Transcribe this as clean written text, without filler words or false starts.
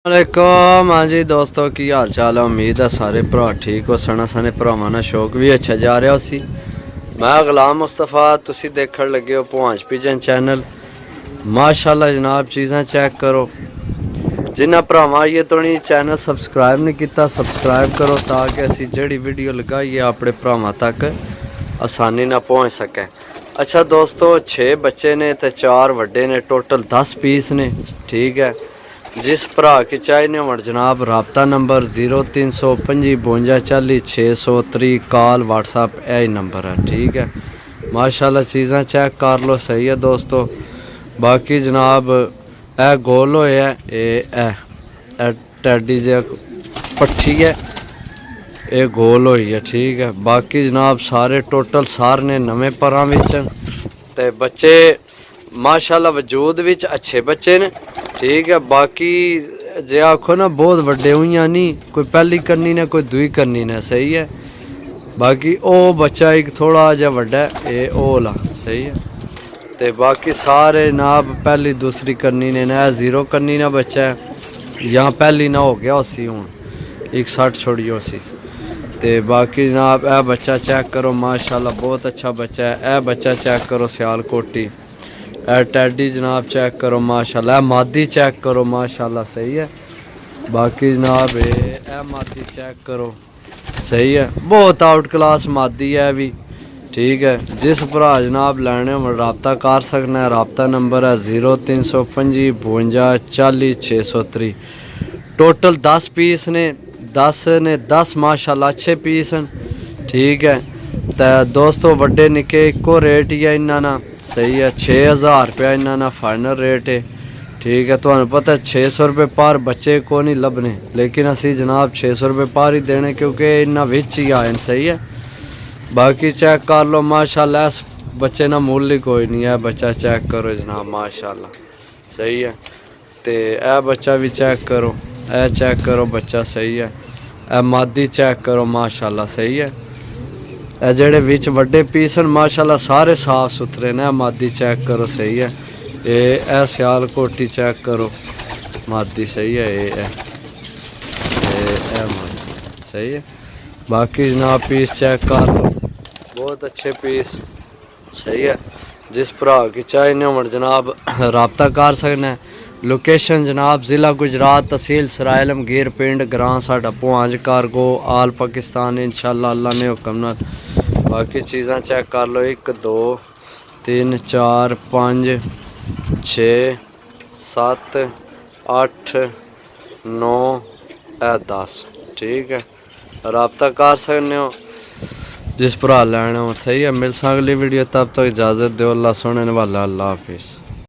वालेकुम। हाँ जी दोस्तों, की हाल चाल है। उम्मीद है सारे भरा ठीक हो। सना सने भरावां ना शौक भी अच्छा जा रहा उसी। मैं गुलाम मुस्तफा, तुसी देखण लगे हो पुहांच पिजन चैनल। माशाल्लाह जनाब, चीज़ां चेक करो। जिन्हें भरावां ये तो नहीं चैनल सबसक्राइब नहीं किया, सबसक्राइब करो ताकि असी जड़ी वीडियो लगाइए अपने भरावां तक आसानी ना पहुँच सके। अच्छा दोस्तों, 6 बच्चे ने तो 4 वड्डे ने, टोटल 10 पीस ने। ठीक है। जिस भरा की चाहिए हो जनाब, रबता नंबर 0325 52 40 630 कॉल व्हाट्सअप यही नंबर है। ठीक है। माशाल्लाह चीज़ां चेक कर लो, सही है दोस्तों। बाकी जनाब ए गोल होए है टैडी जे पट्ठी है, ये गोल होई है। ठीक है। बाकी जनाब सारे टोटल सारे ने नवे परां विच ते बच्चे माशाल्लाह वजूद विच अच्छे बच्चे ने। ठीक है। बाकी जे आखो ना बहुत वड्डे हुई नहीं, कोई पहली करनी ने कोई दुई करनी ने। सही है। बाकी ओ बच्चा एक थोड़ा जा वड्डा है, ये ओला सही है। ते बाकी सारे जनाब पहली दूसरी करनी ने ना, 0 करनी ना बच्चा है, यहाँ पहली ना हो गया उसी हूँ 61 छोड़ी उसी। ते बाकी जनाब ए बच्चा चेक करो, माशाल्लाह बहुत अच्छा बच्चा है। ए बच्चा चेक करो सियालकोटी। ए टैडी जनाब चेक करो माशाल्लाह। मादी चेक करो माशाल्लाह, सही है। बाकी जनाब ए मादी चेक करो, सही है। बहुत आउट क्लास मादी है भी। ठीक है। जिस भरा जनाब लैने रबता कर सकना है, रबता नंबर है 0325 52 40 630। टोटल 10 पीस ने, 10 माशाल्लाह अच्छे पीस हैं। ठीक है। तो दोस्तों वड्डे निके इको रेट ही है इन्ना ना, सही है। 6000 रुपया इन्ना ना फाइनल रेट है। ठीक है। तो पता है 600 रुपये पर बच्चे को नहीं लभने, लेकिन असी जनाब 600 रुपये पर ही देने क्योंकि इन्ना विच ही आए। सही है। बाकी चेक कर लो माशाल्लाह, इस बच्चे ना मूल्य कोई नहीं है। बच्चा चेक करो जनाब माशाल्लाह, सही है। तो यह बच्चा भी चेक करो, ए चेक करो बच्चा, सही है। ए मादी चेक करो माशाल्लाह, सही है। ए जेड़े विच वड्डे पीस हैं माशाल्लाह सारे साफ सुथरे ने। मादी चेक करो, सही है। ए सियालकोटी चेक करो मादी, सही है। ए मादी, सही है। बाकी जनाब पीस चेक कर लो, बहुत अच्छे पीस, सही है। जिस भरा की चाहे हो जनाब रबता कर सकना है। लोकेशन जनाब ज़िला गुजरात, तहसील सरायलमगीर, पिंड ग्रां साडा पुहांच कारगो, आल पाकिस्तान इंशाल्लाह अल्लाह ने हुक्म नाल। बाकी चीज़ां चेक कर लो, 1 2 3 4 5 6 7 8 9 10। ठीक है। रबता कर सकते हो जिस भरा लैना हो, सही है। मिल अगली वीडियो, तब तक इजाज़त दो। अल्लाह सोने वाला, अल्लाह हाफिज़।